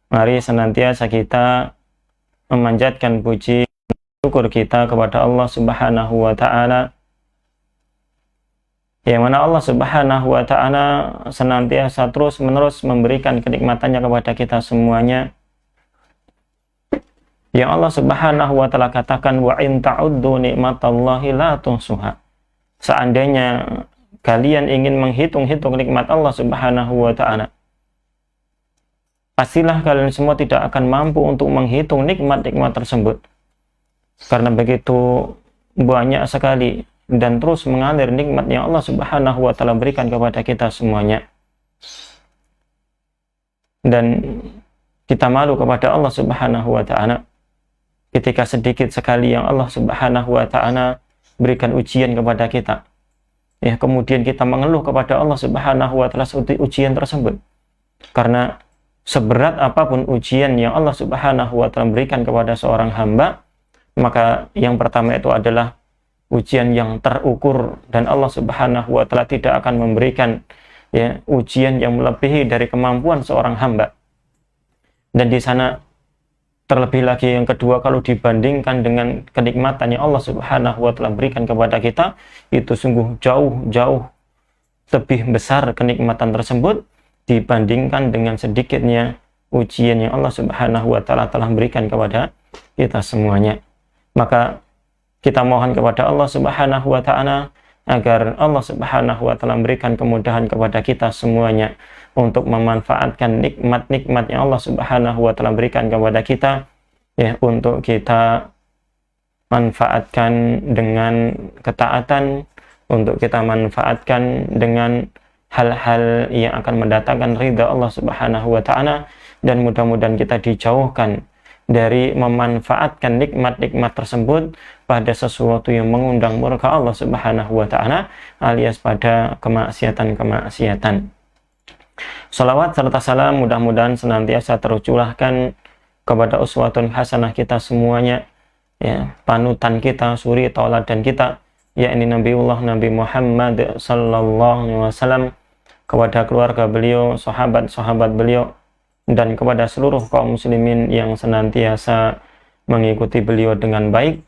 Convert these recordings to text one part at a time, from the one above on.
Mari senantiasa kita memanjatkan puji syukur kita kepada Allah Subhanahu wa taala, yang mana Allah Subhanahu wa taala senantiasa terus-menerus memberikan kenikmatannya kepada kita semuanya. Yang Allah Subhanahu wa taala katakan, wa in ta'uddu nikmatallahi la tuhsuha. Seandainya kalian ingin menghitung-hitung nikmat Allah Subhanahu wa taala, pastilah kalian semua tidak akan mampu untuk menghitung nikmat-nikmat tersebut. Karena begitu banyak sekali dan terus mengalir nikmat yang Allah Subhanahu wa taala berikan kepada kita semuanya. Dan kita malu kepada Allah Subhanahu wa taala ketika sedikit sekali yang Allah Subhanahu wa taala berikan ujian kepada kita. Ya, kemudian kita mengeluh kepada Allah Subhanahu wa taala ujian tersebut. Karena seberat apapun ujian yang Allah Subhanahu wa taala berikan kepada seorang hamba, maka yang pertama itu adalah ujian yang terukur, dan Allah Subhanahu wa taala tidak akan memberikan ujian yang melebihi dari kemampuan seorang hamba. Dan di sana terlebih lagi yang kedua, kalau dibandingkan dengan kenikmatan yang Allah Subhanahu wa taala berikan kepada kita, itu sungguh jauh-jauh lebih besar kenikmatan tersebut dibandingkan dengan sedikitnya ujian yang Allah Subhanahu wa taala telah berikan kepada kita semuanya. Maka kita mohon kepada Allah Subhanahu wa taala agar Allah Subhanahu wa taala memberikan kemudahan kepada kita semuanya untuk memanfaatkan nikmat-nikmat yang Allah Subhanahu wa taala berikan kepada kita, untuk kita manfaatkan dengan ketaatan, untuk kita manfaatkan dengan hal-hal yang akan mendatangkan ridha Allah Subhanahu wa taala, dan mudah-mudahan kita dijauhkan dari memanfaatkan nikmat-nikmat tersebut pada sesuatu yang mengundang murka Allah Subhanahu wa taala, alias pada kemaksiatan-kemaksiatan. Salawat serta salam mudah-mudahan senantiasa tercurahkan kepada uswatun hasanah kita semuanya, panutan kita, suri tauladan kita, yakni Nabiullah Nabi Muhammad sallallahu alaihi wasallam, kepada keluarga beliau, sahabat-sahabat beliau, dan kepada seluruh kaum muslimin yang senantiasa mengikuti beliau dengan baik,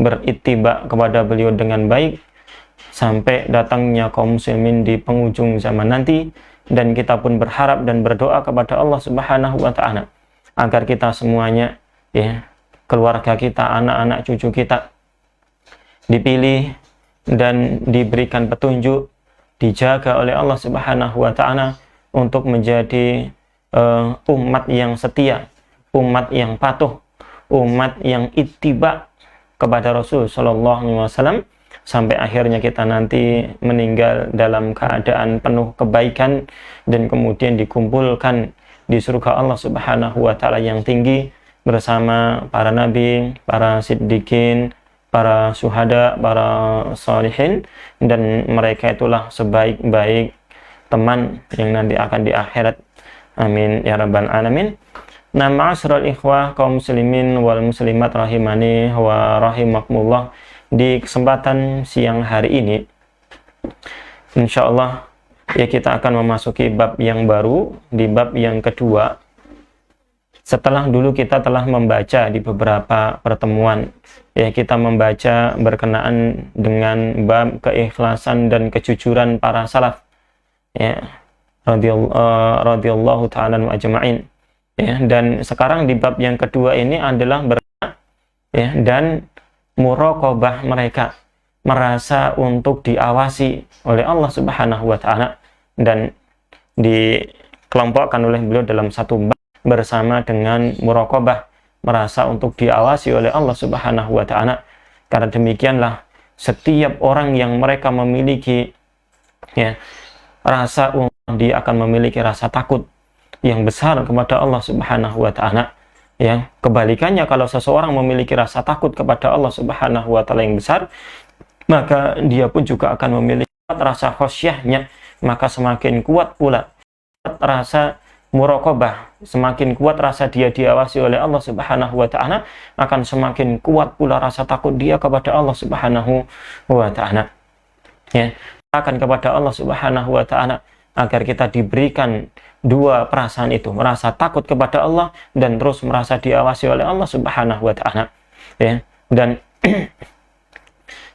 berittiba kepada beliau dengan baik, sampai datangnya kaum muslimin di penghujung zaman nanti. Dan kita pun berharap dan berdoa kepada Allah Subhanahu wa taala agar kita semuanya, keluarga kita, anak-anak cucu kita, dipilih dan diberikan petunjuk, dijaga oleh Allah Subhanahu wa taala untuk menjadi umat yang setia, umat yang patuh, umat yang ittiba kepada Rasul sallallahu alaihi wasallam, sampai akhirnya kita nanti meninggal dalam keadaan penuh kebaikan dan kemudian dikumpulkan di surga Allah Subhanahu wa taala yang tinggi bersama para nabi, para siddiqin, para syuhada, para salihin, dan mereka itulah sebaik-baik teman yang nanti akan di akhirat. Amin ya rabbal alamin. Nah, ma'asyiral ikhwah kaum muslimin wal muslimat rahimani wa rahimakumullah, di kesempatan siang hari ini insyaallah kita akan memasuki bab yang baru, di bab yang kedua. Setelah dulu kita telah membaca di beberapa pertemuan, kita membaca berkenaan dengan bab keikhlasan dan kejujuran para salaf, radhiyallahu ta'ala ajma'in. Dan sekarang di bab yang kedua ini adalah dan muraqabah mereka, merasa untuk diawasi oleh Allah Subhanahu wa taala, dan dikelompokkan oleh beliau dalam satu bab bersama dengan muraqabah, merasa untuk diawasi oleh Allah Subhanahu wa taala. Karena demikianlah setiap orang yang mereka memiliki rasa, dia akan memiliki rasa takut yang besar kepada Allah Subhanahu wa taala. Kebalikannya, kalau seseorang memiliki rasa takut kepada Allah Subhanahu wa taala yang besar, maka dia pun juga akan memiliki rasa khosyahnya, maka semakin kuat pula rasa muraqabah, semakin kuat rasa dia diawasi oleh Allah Subhanahu wa taala, akan semakin kuat pula rasa takut dia kepada Allah Subhanahu wa taala. Akan kepada Allah Subhanahu wa taala agar kita diberikan dua perasaan itu, merasa takut kepada Allah dan terus merasa diawasi oleh Allah Subhanahu wa taala. Ya. Dan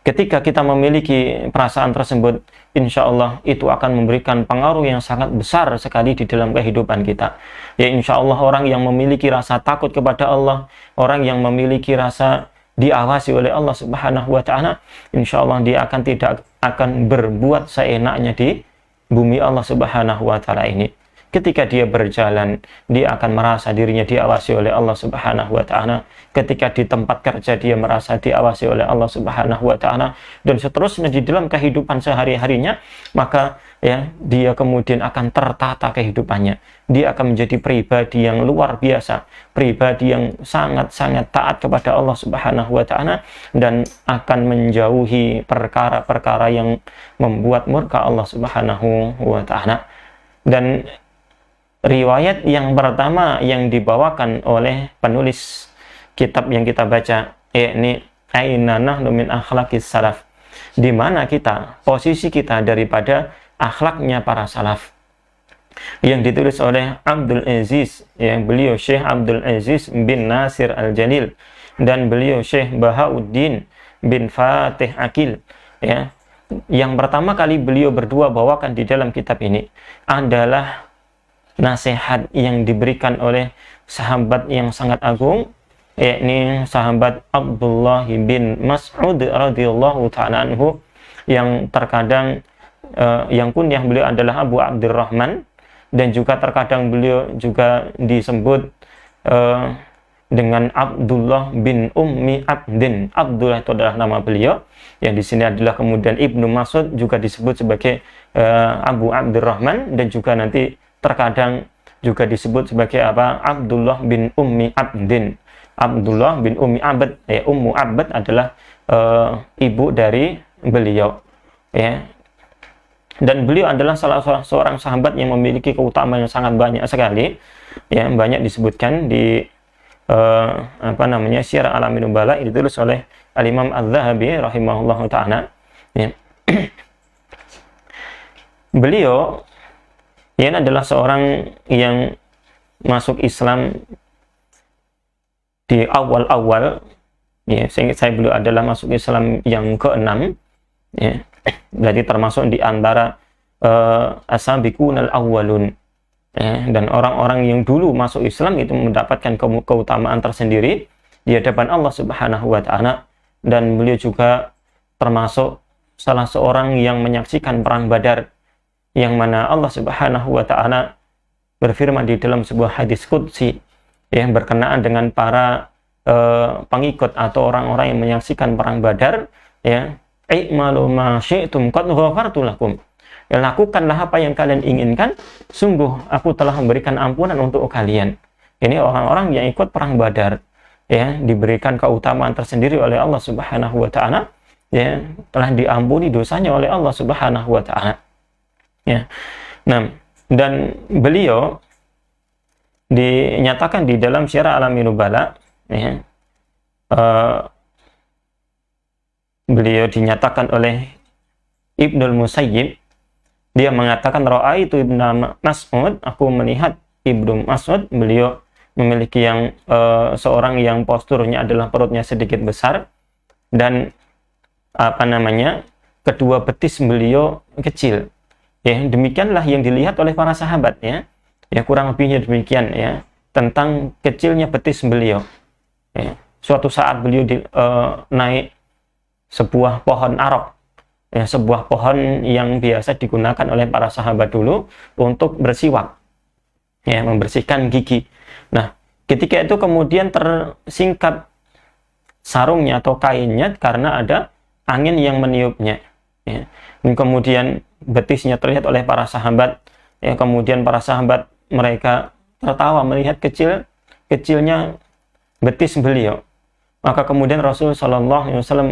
ketika kita memiliki perasaan tersebut, insya Allah itu akan memberikan pengaruh yang sangat besar sekali di dalam kehidupan kita. Ya, insya Allah orang yang memiliki rasa takut kepada Allah, orang yang memiliki rasa diawasi oleh Allah Subhanahu wa taala, insya Allah dia akan tidak akan berbuat seenaknya di bumi Allah Subhanahu wa taala ini. Ketika dia berjalan, dia akan merasa dirinya diawasi oleh Allah Subhanahu wa taala. Ketika di tempat kerja, dia merasa diawasi oleh Allah Subhanahu wa taala, dan seterusnya di dalam kehidupan sehari-harinya, maka ya dia kemudian akan tertata kehidupannya. Dia akan menjadi pribadi yang luar biasa, pribadi yang sangat-sangat taat kepada Allah Subhanahu wa taala, dan akan menjauhi perkara-perkara yang membuat murka Allah Subhanahu wa taala. Dan riwayat yang pertama yang dibawakan oleh penulis kitab yang kita baca, yakni Aina nahnu min akhlaqis salaf, di mana kita, posisi kita daripada akhlaknya para salaf, yang ditulis oleh Abdul Aziz, yang beliau Syekh Abdul Aziz bin Nasir Al-Jalil, dan beliau Syekh Bahauddin bin Fatih Akil. Ya, yang pertama kali beliau berdua bawakan di dalam kitab ini adalah nasihat yang diberikan oleh sahabat yang sangat agung, yakni sahabat Abdullah bin Mas'ud radhiyallahu ta'ala anhu, yang terkadang yang kunyah beliau adalah Abu Abdurrahman, dan juga terkadang beliau juga disebut dengan Abdullah bin Ummi Abdin. Abdullah itu adalah nama beliau, yang di sini adalah kemudian Ibnu Mas'ud juga disebut sebagai Abu Abdurrahman, dan juga nanti terkadang juga disebut sebagai apa? Abdullah bin Ummi Abdin. Abdullah bin Ummi Abd, ya, Ummu Abd adalah ibu dari beliau, ya. Dan beliau adalah salah seorang sahabat yang memiliki keutamaan yang sangat banyak sekali, ya, banyak disebutkan di Syiar Alamin Nubala, ditulis oleh Al-Imam Az-Zahabi rahimahullahu ta'ala, ya. Beliau ini adalah seorang yang masuk Islam di awal-awal, ya, saya beliau adalah masuk Islam yang ke-6, ya, berarti termasuk di antara as-sabiqunal awwalun, ya, dan orang-orang yang dulu masuk Islam itu mendapatkan keutamaan tersendiri di hadapan Allah Subhanahu wa taala. Dan beliau juga termasuk salah seorang yang menyaksikan perang Badar, yang mana Allah Subhanahu wa taala berfirman di dalam sebuah hadis qudsi yang berkenaan dengan para pengikut atau orang-orang yang menyaksikan perang Badar, ya, i'malu ma syi'tum qad ghafartu lakum, ya, lakukanlah apa yang kalian inginkan, sungguh aku telah memberikan ampunan untuk kalian. Ini orang-orang yang ikut perang Badar, ya, diberikan keutamaan tersendiri oleh Allah Subhanahu wa taala, ya, telah diampuni dosanya oleh Allah Subhanahu wa taala. Ya. Nah, dan beliau dinyatakan di dalam Syiar Alamin Nubala, ya, beliau dinyatakan oleh Ibnul Musayyib, dia mengatakan ra'aitu Ibnu Mas'ud, aku melihat Ibnu Mas'ud, beliau memiliki yang seorang yang posturnya adalah perutnya sedikit besar, dan kedua betis beliau kecil. Ya, demikianlah yang dilihat oleh para sahabat, ya. Ya, kurang lebihnya demikian, ya, tentang kecilnya betis beliau. Ya. Suatu saat beliau naik sebuah pohon arok, ya, sebuah pohon yang biasa digunakan oleh para sahabat dulu untuk bersiwak, ya, membersihkan gigi. Nah, ketika itu kemudian tersingkap sarungnya atau kainnya karena ada angin yang meniupnya, ya. Dan kemudian betisnya terlihat oleh para sahabat, ya, kemudian para sahabat mereka tertawa melihat kecilnya betis beliau. Maka kemudian Rasul Shallallahu Alaihi Wasallam,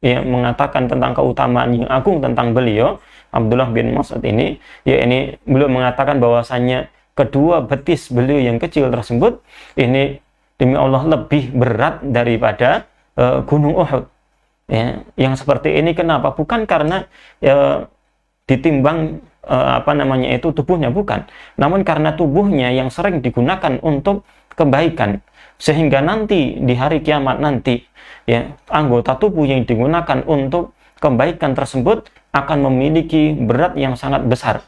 ya, mengatakan tentang keutamaan yang agung tentang beliau Abdullah bin Mas'ud ini, ya, ini beliau mengatakan bahwasannya kedua betis beliau yang kecil tersebut ini demi Allah lebih berat daripada gunung Uhud. Ya, yang seperti ini kenapa? Bukan karena, ya, ditimbang tubuhnya, bukan, namun karena tubuhnya yang sering digunakan untuk kebaikan, sehingga nanti di hari kiamat nanti, ya, anggota tubuh yang digunakan untuk kebaikan tersebut akan memiliki berat yang sangat besar,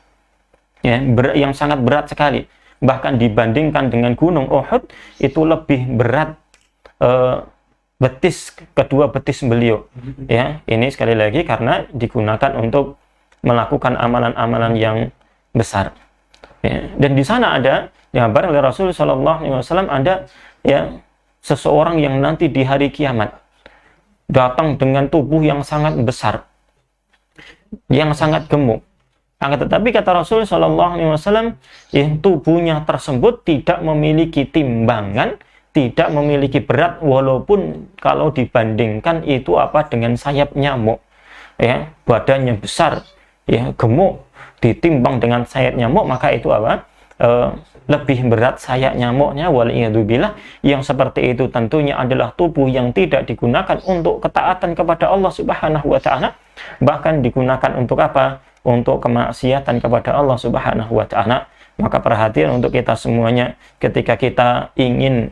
ya, yang sangat berat sekali, bahkan dibandingkan dengan gunung Uhud itu lebih berat kedua betis beliau, ya. Ini sekali lagi karena digunakan untuk melakukan amalan-amalan yang besar, ya. Dan di sana ada dikabarkan oleh Rasul Shallallahu Alaihi Wasallam, ada, ya, seseorang yang nanti di hari kiamat datang dengan tubuh yang sangat besar, yang sangat gemuk. Tetapi kata Rasul Shallallahu Alaihi Wasallam, ya, tubuhnya tersebut tidak memiliki timbangan, tidak memiliki berat, walaupun kalau dibandingkan itu dengan sayap nyamuk, ya, badannya besar, ya, gemuk, ditimbang dengan sayap nyamuk, maka itu lebih berat sayap nyamuknya, waliyadzubillah. Yang seperti itu tentunya adalah tubuh yang tidak digunakan untuk ketaatan kepada Allah Subhanahu wa Ta'ala, bahkan digunakan untuk apa? Untuk kemaksiatan kepada Allah Subhanahu wa Ta'ala. Maka perhatian untuk kita semuanya, ketika kita ingin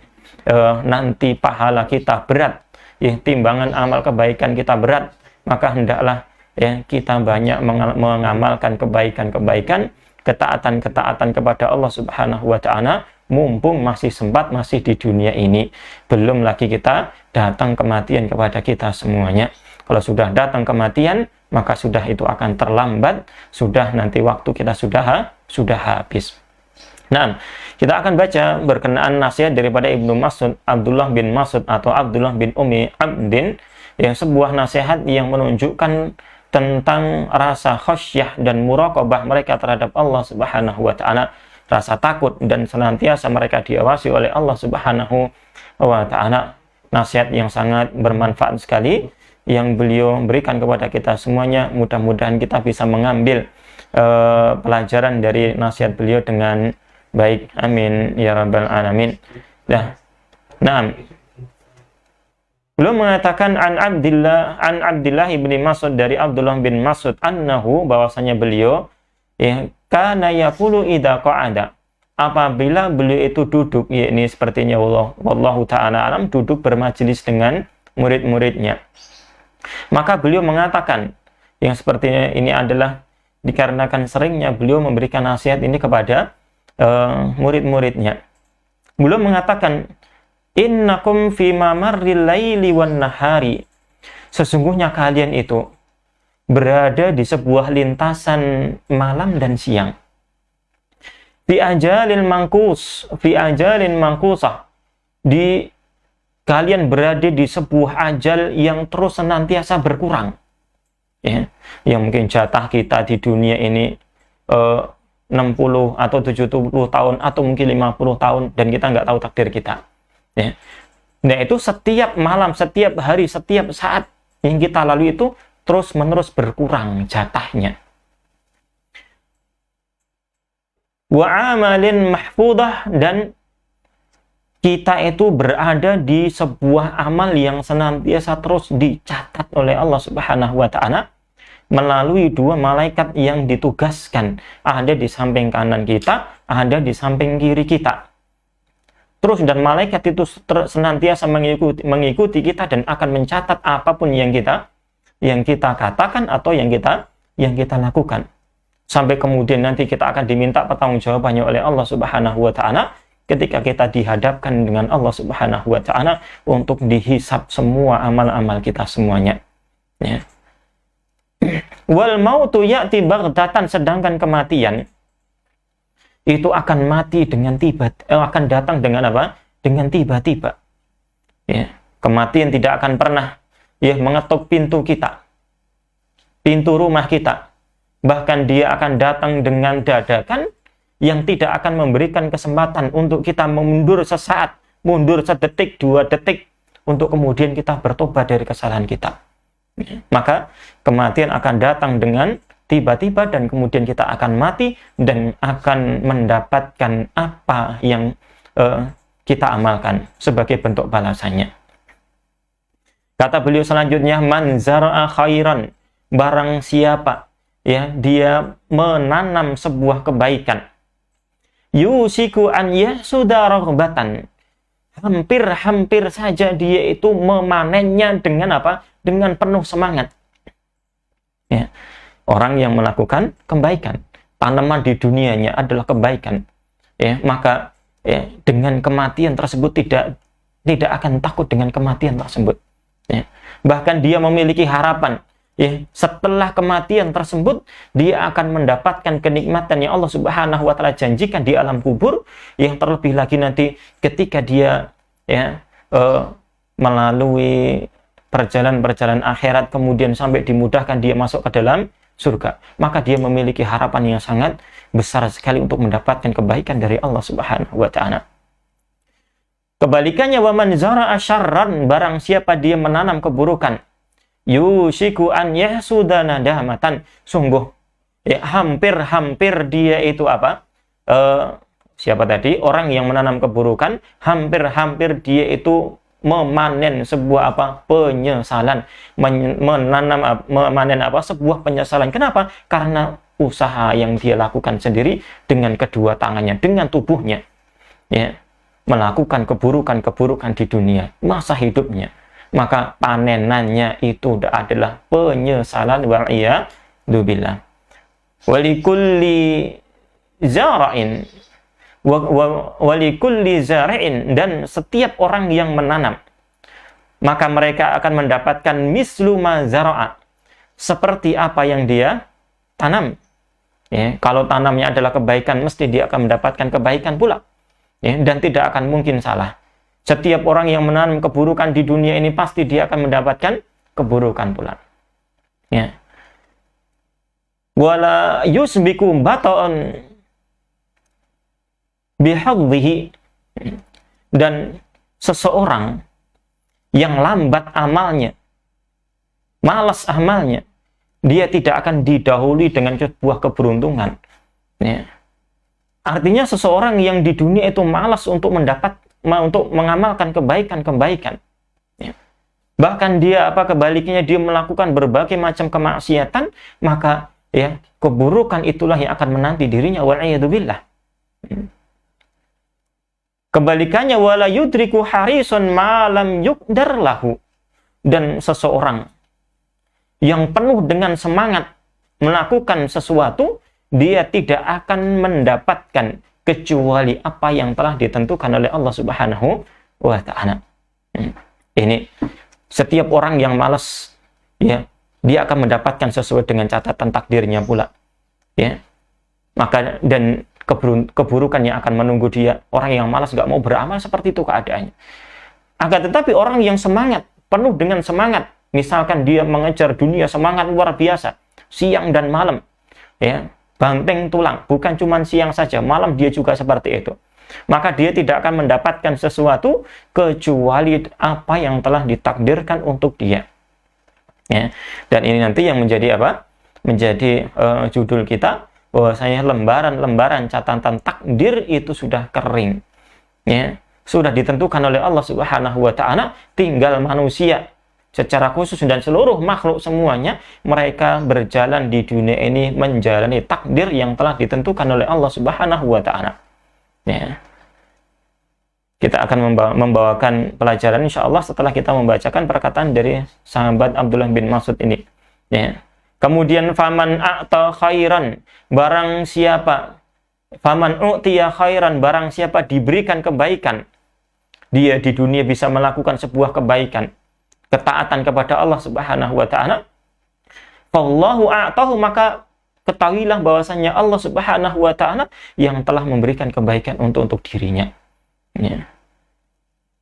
nanti pahala kita berat, ya, timbangan amal kebaikan kita berat, maka hendaklah, ya, kita banyak mengamalkan kebaikan-kebaikan, ketaatan-ketaatan kepada Allah Subhanahu wa Ta'ala, mumpung masih sempat, masih di dunia ini. Belum lagi kita datang kematian kepada kita semuanya. Kalau sudah datang kematian, maka sudah itu akan terlambat, sudah nanti waktu kita sudah habis. Nah, kita akan baca berkenaan nasihat daripada Ibnu Mas'ud, Abdullah bin Mas'ud atau Abdullah bin Ummi Abdin, yang sebuah nasihat yang menunjukkan tentang rasa khasyah dan muraqabah mereka terhadap Allah Subhanahu wa Ta'ala, rasa takut dan senantiasa mereka diawasi oleh Allah Subhanahu wa Ta'ala. Nasihat yang sangat bermanfaat sekali yang beliau berikan kepada kita semuanya. Mudah-mudahan kita bisa mengambil pelajaran dari nasihat beliau dengan baik. Amin ya rabbal alamin. Nah, beliau mengatakan an Abdillah ibni Mas'ud, dari Abdullah bin Mas'ud, annahu, bahwasanya beliau, ya, kana yaqulu idza qa'ada, apabila beliau itu duduk, ya, ini sepertinya wallahu taala alam, duduk bermajelis dengan murid-muridnya, maka beliau mengatakan, yang sepertinya ini adalah dikarenakan seringnya beliau memberikan nasihat ini kepada murid-muridnya. Beliau mengatakan, innakum fi mamarril laili wan nahari, sesungguhnya kalian itu berada di sebuah lintasan malam dan siang. Fi ajalin mangkusah, kalian berada di sebuah ajal yang terus senantiasa berkurang, ya. Yang mungkin jatah kita di dunia ini 60 atau 70 tahun atau mungkin 50 tahun, dan kita nggak tahu takdir kita, ya. Nah, itu setiap malam, setiap hari, setiap saat yang kita lalui itu terus-menerus berkurang jatahnya. Wa amalin mahfudah, dan kita itu berada di sebuah amal yang senantiasa terus dicatat oleh Allah Subhanahu wa Ta'ala melalui dua malaikat yang ditugaskan, ada di samping kanan kita, ada di samping kiri kita. Terus, dan malaikat itu senantiasa mengikuti kita dan akan mencatat apapun yang kita katakan atau yang kita lakukan. Sampai kemudian nanti kita akan diminta pertanggungjawabannya oleh Allah Subhanahu wa Ta'ala ketika kita dihadapkan dengan Allah Subhanahu wa Ta'ala untuk dihisab semua amal-amal kita semuanya, ya. Wal mautu ya'ti baghtatan, sedangkan kematian itu akan akan datang dengan apa? Dengan tiba-tiba. Ya, kematian tidak akan pernah, ya, mengetuk pintu kita, pintu rumah kita. Bahkan dia akan datang dengan dadakan yang tidak akan memberikan kesempatan untuk kita mundur sesaat, mundur sedetik, 2 detik, untuk kemudian kita bertobat dari kesalahan kita. Maka kematian akan datang dengan tiba-tiba, dan kemudian kita akan mati dan akan mendapatkan apa yang kita amalkan sebagai bentuk balasannya. Kata beliau selanjutnya, man zara'a khairan, barang siapa ya dia menanam sebuah kebaikan, yusiku an yahsuda raghbatan, hampir-hampir saja dia itu memanennya dengan apa? Dengan penuh semangat. Ya. Orang yang melakukan kebaikan, tanaman di dunianya adalah kebaikan, ya, maka ya, dengan kematian tersebut tidak akan takut dengan kematian tersebut. Ya. Bahkan dia memiliki harapan, ya, setelah kematian tersebut dia akan mendapatkan kenikmatan yang Allah Subhanahu wa taala janjikan di alam kubur, yang terlebih lagi nanti ketika dia ya melalui perjalanan akhirat kemudian sampai dimudahkan dia masuk ke dalam surga, maka dia memiliki harapan yang sangat besar sekali untuk mendapatkan kebaikan dari Allah Subhanahu wa taala. Kebalikannya, wa man zara'a syarran, barang siapa dia menanam keburukan, yushiku an yahsuda nadamatan, sungguh ya hampir-hampir dia itu apa? Siapa tadi? Orang yang menanam keburukan, hampir-hampir dia itu memanen sebuah apa? Penyesalan. Memanen apa? Sebuah penyesalan. Kenapa? Karena usaha yang dia lakukan sendiri dengan kedua tangannya, dengan tubuhnya, ya, melakukan keburukan-keburukan di dunia masa hidupnya, maka panenannya itu adalah penyesalan. Wa'iyadu billah. Walikulli zara'in walikulli zari'in, dan setiap orang yang menanam, maka mereka akan mendapatkan mislu ma zara'a, seperti apa yang dia tanam. Ya, kalau tanamnya adalah kebaikan, mesti dia akan mendapatkan kebaikan pula. Ya, dan tidak akan mungkin salah. Setiap orang yang menanam keburukan di dunia ini pasti dia akan mendapatkan keburukan pula. Ya. Wala yusbiku bata'un bihadhihi, dan seseorang yang lambat amalnya, malas amalnya, dia tidak akan didahului dengan sebuah keberuntungan. Ya. Artinya seseorang yang di dunia itu malas untuk mengamalkan kebaikan-kebaikan. Ya. Bahkan dia kebaliknya dia melakukan berbagai macam kemaksiatan, maka ya keburukan itulah yang akan menanti dirinya. Wa'iyadu billah. Kebalikannya, wala yudriku harisun ma lam yuqdar lahu, dan seseorang yang penuh dengan semangat melakukan sesuatu, dia tidak akan mendapatkan kecuali apa yang telah ditentukan oleh Allah Subhanahu wa taala. Ini setiap orang yang malas, ya, dia akan mendapatkan sesuai dengan catatan takdirnya pula. Ya. Maka dan keburukan yang akan menunggu dia. Orang yang malas nggak mau beramal, seperti itu keadaannya. Akan tetapi orang yang semangat, penuh dengan semangat, misalkan dia mengejar dunia, semangat luar biasa, siang dan malam, ya, banteng tulang, bukan cuma siang saja, malam dia juga seperti itu. Maka dia tidak akan mendapatkan sesuatu kecuali apa yang telah ditakdirkan untuk dia. Ya. Dan ini nanti yang menjadi apa? Menjadi judul kita, bahwasanya lembaran-lembaran catatan takdir itu sudah kering, ya, sudah ditentukan oleh Allah Subhanahu wa taala, tinggal manusia secara khusus dan seluruh makhluk semuanya, mereka berjalan di dunia ini menjalani takdir yang telah ditentukan oleh Allah Subhanahu wa taala. Ya. Kita akan membawakan pelajaran insyaallah setelah kita membacakan perkataan dari sahabat Abdullah bin Mas'ud ini. Ya. Kemudian faman a'ta khairan, barang siapa, faman u'tiya khairan, barang siapa diberikan kebaikan, dia di dunia bisa melakukan sebuah kebaikan, ketaatan kepada Allah Subhanahu wa taala, fallahu a'tahu, maka ketahuilah bahwasanya Allah Subhanahu wa taala yang telah memberikan kebaikan untuk dirinya. Ya.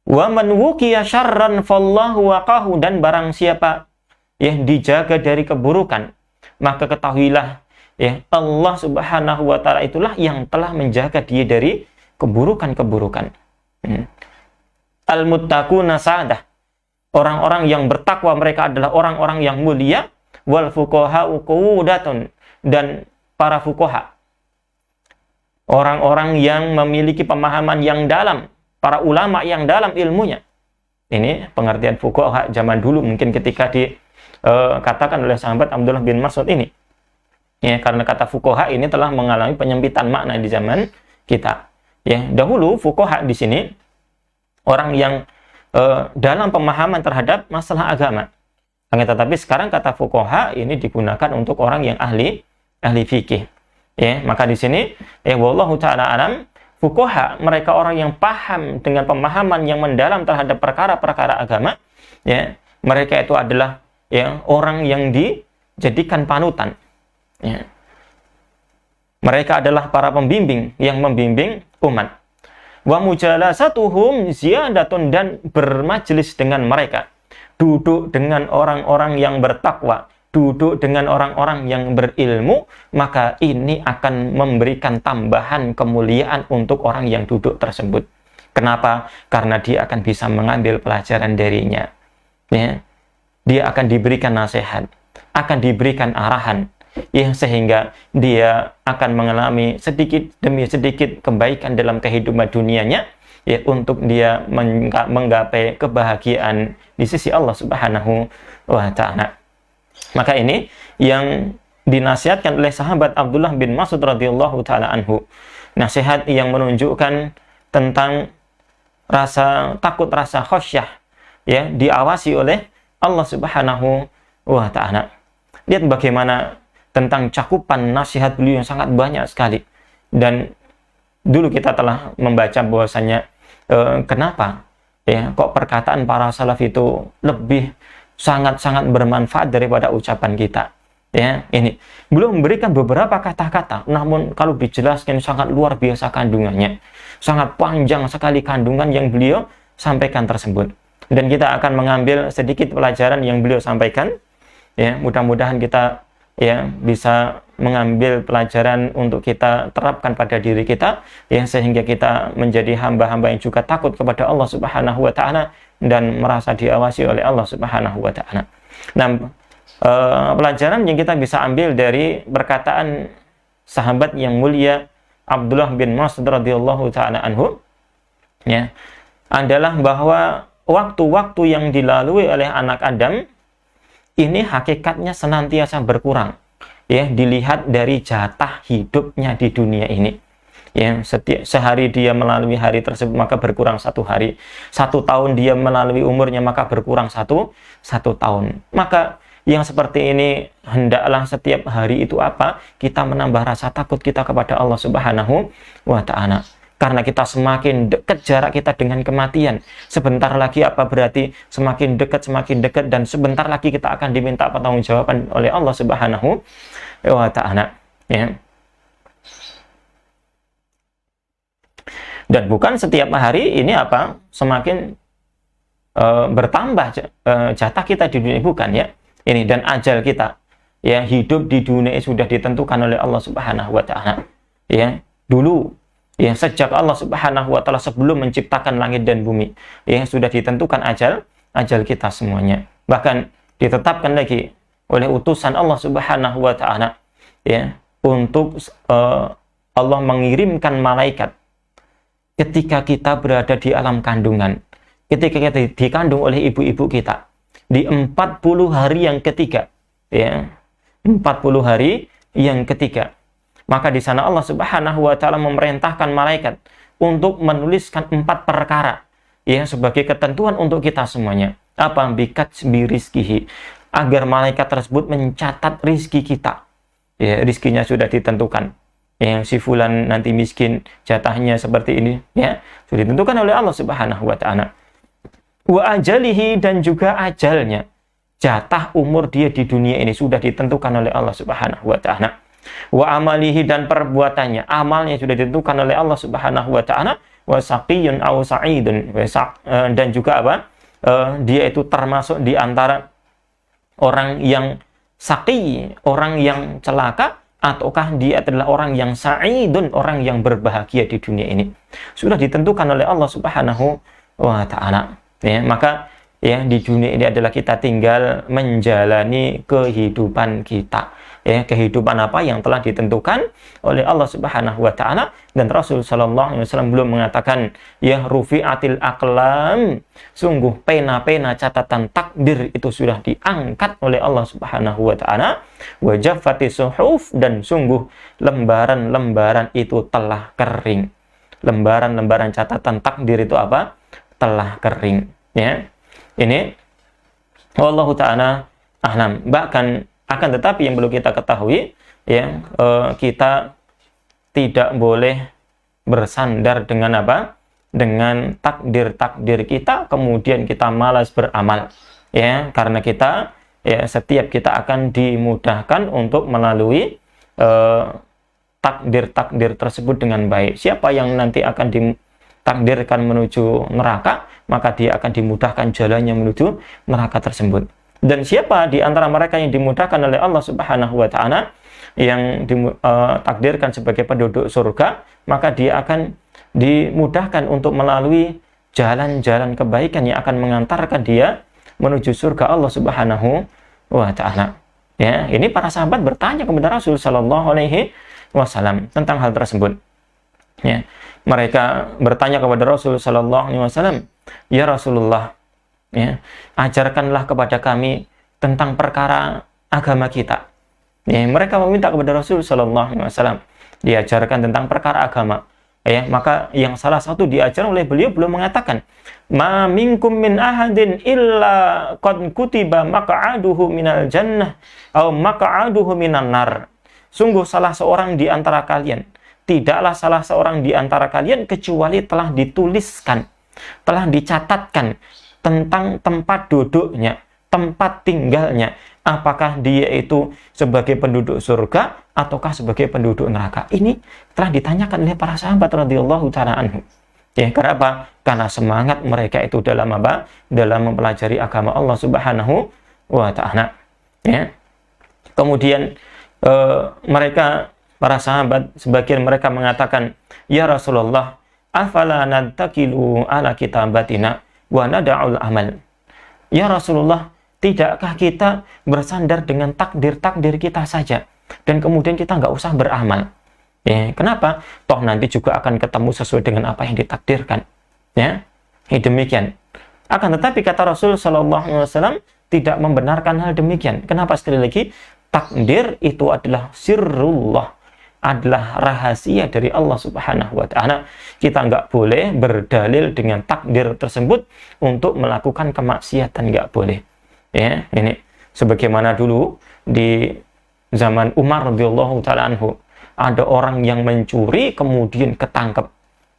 Wa man wuqiya syarran fallahu waqahu, dan barang siapa yang dijaga dari keburukan, maka ketahuilah ya Allah Subhanahu wa taala itulah yang telah menjaga dia dari keburukan-keburukan. Al-muttaquna sa'adah, orang-orang yang bertakwa mereka adalah orang-orang yang mulia. Wal fuqaha'u qu'udatun, dan para fuqaha, orang-orang yang memiliki pemahaman yang dalam, para ulama yang dalam ilmunya. Ini pengertian fuqaha zaman dulu mungkin ketika katakan oleh sahabat Abdullah bin Mas'ud ini. Ya, karena kata fuqaha ini telah mengalami penyempitan makna di zaman kita. Ya, dahulu fuqaha di sini orang yang dalam pemahaman terhadap masalah agama. Tetapi sekarang kata fuqaha ini digunakan untuk orang yang ahli fikih. Ya, maka di sini wallahu taala alam, fuqaha mereka orang yang paham dengan pemahaman yang mendalam terhadap perkara-perkara agama. Ya, mereka itu adalah ya orang yang dijadikan panutan. Ya. Mereka adalah para pembimbing yang membimbing umat. Wa mujalasatuhum ziyadatun, dan bermajlis dengan mereka, duduk dengan orang-orang yang bertakwa, duduk dengan orang-orang yang berilmu, maka ini akan memberikan tambahan kemuliaan untuk orang yang duduk tersebut. Kenapa? Karena dia akan bisa mengambil pelajaran darinya. Ya. Dia akan diberikan nasihat, akan diberikan arahan, ya, sehingga dia akan mengalami sedikit demi sedikit kebaikan dalam kehidupan dunianya, ya, untuk dia menggapai kebahagiaan di sisi Allah Subhanahu wa taala. Maka ini yang dinasihatkan oleh sahabat Abdullah bin Mas'ud radhiyallahu taala anhu. Nasihat yang menunjukkan tentang rasa takut, rasa khasyah, ya, diawasi oleh Allah Subhanahu wa taala. Lihat bagaimana tentang cakupan nasihat beliau yang sangat banyak sekali. Dan dulu kita telah membaca bahwasanya kenapa ya kok perkataan para salaf itu lebih sangat-sangat bermanfaat daripada ucapan kita. Ya, ini belum memberikan beberapa kata-kata, namun kalau dijelaskan sangat luar biasa kandungannya. Sangat panjang sekali kandungan yang beliau sampaikan tersebut. Dan kita akan mengambil sedikit pelajaran yang beliau sampaikan. Ya, mudah-mudahan kita ya bisa mengambil pelajaran untuk kita terapkan pada diri kita, ya, sehingga kita menjadi hamba-hamba yang juga takut kepada Allah Subhanahu wa taala dan merasa diawasi oleh Allah Subhanahu wa taala. Nah, pelajaran yang kita bisa ambil dari perkataan sahabat yang mulia Abdullah bin Mas'ud radhiyallahu taala anhu, ya, adalah bahwa waktu-waktu yang dilalui oleh anak Adam ini hakikatnya senantiasa berkurang, ya, dilihat dari jatah hidupnya di dunia ini. Ya, sehari dia melalui hari tersebut maka berkurang 1 hari. 1 tahun dia melalui umurnya maka berkurang satu tahun. Maka yang seperti ini hendaklah setiap hari itu apa? Kita menambah rasa takut kita kepada Allah Subhanahu wa taala. Karena kita semakin dekat jarak kita dengan kematian. Sebentar lagi apa berarti semakin dekat, dan sebentar lagi kita akan diminta pertanggungjawaban oleh Allah Subhanahu wa taala. Ya. Dan bukan setiap hari ini apa semakin bertambah jatah kita di dunia, bukan, ya. Ini dan ajal kita, ya, hidup di dunia sudah ditentukan oleh Allah Subhanahu wa taala. Ya, dulu, ya, sejak Allah Subhanahu wa taala sebelum menciptakan langit dan bumi, ya, sudah ditentukan ajal kita semuanya. Bahkan ditetapkan lagi oleh utusan Allah Subhanahu wa taala, ya, untuk Allah mengirimkan malaikat ketika kita berada di alam kandungan, ketika kita dikandung oleh ibu-ibu kita, di 40 hari yang ketiga, ya, 40 hari yang ketiga. Maka di sana Allah Subhanahu wa taala memerintahkan malaikat untuk menuliskan 4 perkara, ya, sebagai ketentuan untuk kita semuanya. Apa? Bikatsbi rizkihi, agar malaikat tersebut mencatat rizki kita. Ya, rizkinya sudah ditentukan. Yang si fulan nanti miskin, jatahnya seperti ini, ya, sudah ditentukan oleh Allah Subhanahu wa taala. Wa ajalihi, dan juga ajalnya. Jatah umur dia di dunia ini sudah ditentukan oleh Allah Subhanahu wa taala. Wa amalihi, dan perbuatannya, amalnya sudah ditentukan oleh Allah Subhanahu wa taala. Wa saqiyun aw sa'idun, dan juga apa? Dia itu termasuk di antara orang yang saqi, orang yang celaka, ataukah dia adalah orang yang sa'idun, orang yang berbahagia di dunia ini. Sudah ditentukan oleh Allah Subhanahu wa taala. Ya, maka ya di dunia ini adalah kita tinggal menjalani kehidupan kita. kehidupan apa yang telah ditentukan oleh Allah Subhanahu wa taala. Dan Rasul sallallahu alaihi wasallam belum mengatakan ya rufi'atil aqlam, sungguh pena-pena catatan takdir itu sudah diangkat oleh Allah Subhanahu wa taala, wa jaffatis suhuf, dan sungguh lembaran-lembaran itu telah kering. Lembaran-lembaran catatan takdir itu apa? Telah kering, ya. Ini wallahu ta'ala a'lam. Bahkan akan tetapi yang perlu kita ketahui, ya, kita tidak boleh bersandar dengan apa? Dengan takdir-takdir kita, kemudian kita malas beramal, ya, karena kita, ya, setiap kita akan dimudahkan untuk melalui takdir-takdir tersebut dengan baik. Siapa yang nanti akan ditakdirkan menuju neraka, maka dia akan dimudahkan jalannya menuju neraka tersebut. Dan siapa di antara mereka yang dimudahkan oleh Allah Subhanahu wa taala, yang ditakdirkan sebagai penduduk surga, maka dia akan dimudahkan untuk melalui jalan-jalan kebaikan yang akan mengantarkan dia menuju surga Allah Subhanahu wa taala. Ya, ini para sahabat bertanya kepada Rasul sallallahu alaihi wasallam tentang hal tersebut. Ya, mereka bertanya kepada Rasul sallallahu alaihi wasallam, "Ya Rasulullah, ya, ajarkanlah kepada kami tentang perkara agama kita." Ya, mereka meminta kepada Rasul sallallahu alaihi wasallam diajarkan tentang perkara agama. Ya, maka yang salah satu diajar oleh beliau mengatakan, "Ma minkum min ahadin illa qad kutiba maq'aduhu minal jannah aw maq'aduhu minan nar." Sungguh salah seorang di antara kalian, tidaklah salah seorang di antara kalian kecuali telah dituliskan, telah dicatatkan tentang tempat duduknya, tempat tinggalnya, apakah dia itu sebagai penduduk surga ataukah sebagai penduduk neraka. Ini telah ditanyakan oleh para sahabat radhiyallahu ta'ala anhu. Ya, karena apa? Karena semangat mereka itu dalam apa? Dalam mempelajari agama Allah Subhanahu wa ta'ala. Ya. Kemudian mereka, para sahabat, sebagian mereka mengatakan, "Ya Rasulullah, afala nadtakilu ala kitabatina wa nada'ul amal." Ya Rasulullah, tidakkah kita bersandar dengan takdir-takdir kita saja dan kemudian kita nggak usah beramal? Ya, kenapa? Toh nanti juga akan ketemu sesuai dengan apa yang ditakdirkan. Ya, demikian. Akan tetapi kata Rasul sallallahu alaihi wasallam tidak membenarkan hal demikian. Kenapa? Sekali lagi, takdir itu adalah sirrullah, adalah rahasia dari Allah Subhanahu wa ta'ala. Kita nggak boleh berdalil dengan takdir tersebut untuk melakukan kemaksiatan, nggak boleh. Ya, ini sebagaimana dulu di zaman Umar radhiyallahu ta'ala anhu, ada orang yang mencuri kemudian ketangkep,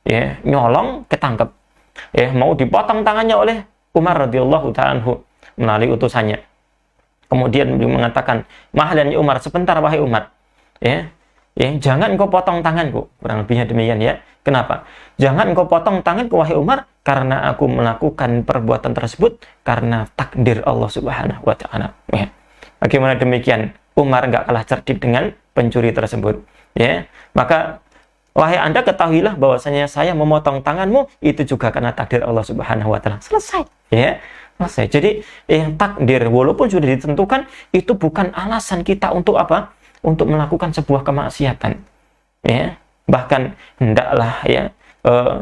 ya, nyolong ketangkep, ya, mau dipotong tangannya oleh Umar radhiyallahu ta'ala anhu melalui utusannya. Kemudian beliau mengatakan, "Mahalan ya Umar, sebentar wahai Umar, ya, jangan engkau potong tanganku." Kurang lebihnya demikian, ya. Kenapa? "Jangan engkau potong tanganku wahai Umar, karena aku melakukan perbuatan tersebut karena takdir Allah Subhanahu wa ta'ala." Ya. Bagaimana demikian? Umar enggak kalah cerdik dengan pencuri tersebut, ya. Maka wahai Anda, ketahuilah bahwasanya saya memotong tanganmu itu juga karena takdir Allah Subhanahu wa ta'ala. Selesai, ya. Selesai. Jadi takdir walaupun sudah ditentukan itu bukan alasan kita untuk apa? Untuk melakukan sebuah kemaksiatan. Ya, bahkan hendaklah, ya,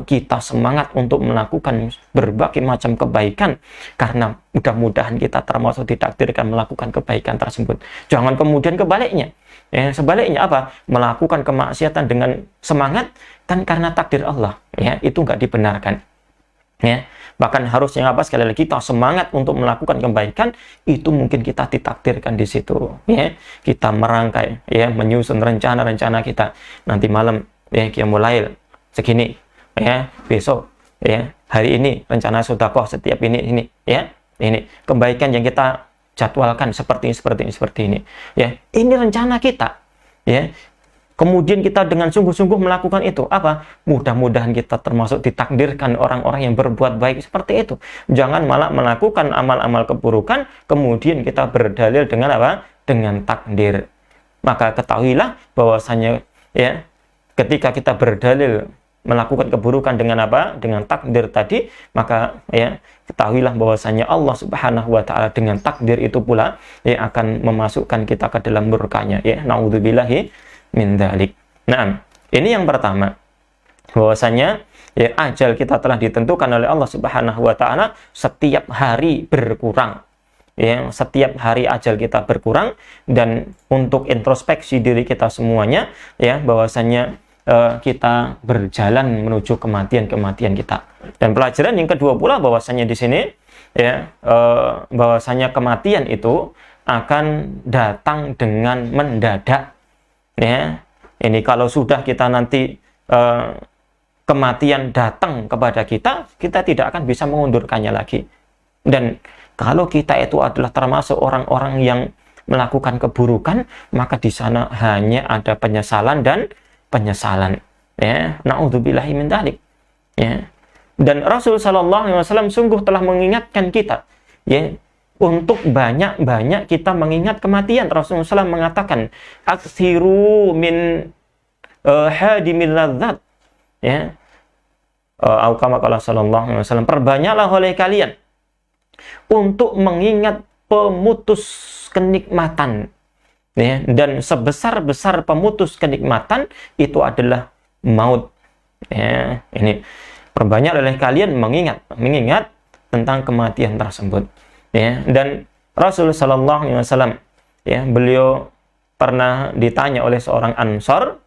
kita semangat untuk melakukan berbagai macam kebaikan karena mudah-mudahan kita termasuk ditakdirkan melakukan kebaikan tersebut. Jangan kemudian kebaliknya. Ya, sebaliknya apa? Melakukan kemaksiatan dengan semangat kan karena takdir Allah. Ya, itu enggak dibenarkan. Ya, bahkan harusnya apa? Sekali lagi, kita semangat untuk melakukan kebaikan itu mungkin kita ditakdirkan di situ. Ya, kita merangkai, ya, menyusun rencana-rencana kita. Nanti malam, ya, qiyamul lail segini, ya, besok, ya, hari ini rencana sedekah setiap ini, ya, ini kebaikan yang kita jadwalkan seperti ini, ya, ini rencana kita, ya. Kemudian kita dengan sungguh-sungguh melakukan itu. Apa? Mudah-mudahan kita termasuk ditakdirkan orang-orang yang berbuat baik seperti itu. Jangan malah melakukan amal-amal keburukan, kemudian kita berdalil dengan apa? Dengan takdir. Maka ketahuilah bahwasanya, ya, ketika kita berdalil melakukan keburukan dengan apa? Dengan takdir tadi, maka ya ketahuilah bahwasanya Allah Subhanahu wa taala dengan takdir itu pula ya akan memasukkan kita ke dalam murkanya, ya. Nauzubillahi min dzalik. Nah, ini yang pertama. Bahwasanya ya ajal kita telah ditentukan oleh Allah Subhanahu wa taala, setiap hari berkurang. Ya, setiap hari ajal kita berkurang, dan untuk introspeksi diri kita semuanya ya bahwasanya kita berjalan menuju kematian kita. Dan pelajaran yang kedua pula bahwasanya di sini ya bahwasanya kematian itu akan datang dengan mendadak. Ya, ini kalau sudah kita nanti kematian datang kepada kita, kita tidak akan bisa mengundurkannya lagi. Dan kalau kita itu adalah termasuk orang-orang yang melakukan keburukan, maka di sana hanya ada penyesalan dan penyesalan. Ya, naudzubillahi min dzalik. Ya. Dan Rasul sallallahu alaihi wasallam sungguh telah mengingatkan kita, ya, untuk banyak-banyak kita mengingat kematian. Rasulullah SAW mengatakan, "Aktsiru min hadimil ladzat." Ya. Atau kama qala sallallahu alaihi wasallam, perbanyaklah oleh kalian untuk mengingat pemutus kenikmatan. Ya, dan sebesar-besar pemutus kenikmatan itu adalah maut. Ya, ini perbanyak oleh kalian mengingat tentang kematian tersebut. Ya, dan Rasul sallallahu alaihi wasallam ya, beliau pernah ditanya oleh seorang Ansor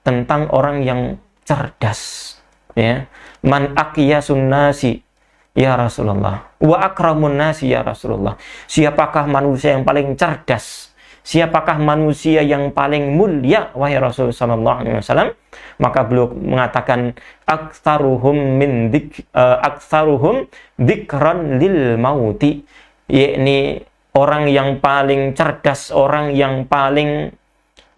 tentang orang yang cerdas. Ya, man aqyasun nasi ya Rasulullah, wa akramun nasi ya Rasulullah. Siapakah manusia yang paling cerdas? Siapakah manusia yang paling mulia, wahai Rasul sallallahu alaihi wasallam? Maka beliau mengatakan, aktsaruhum dzikran lil mauti, yakni orang yang paling cerdas, orang yang paling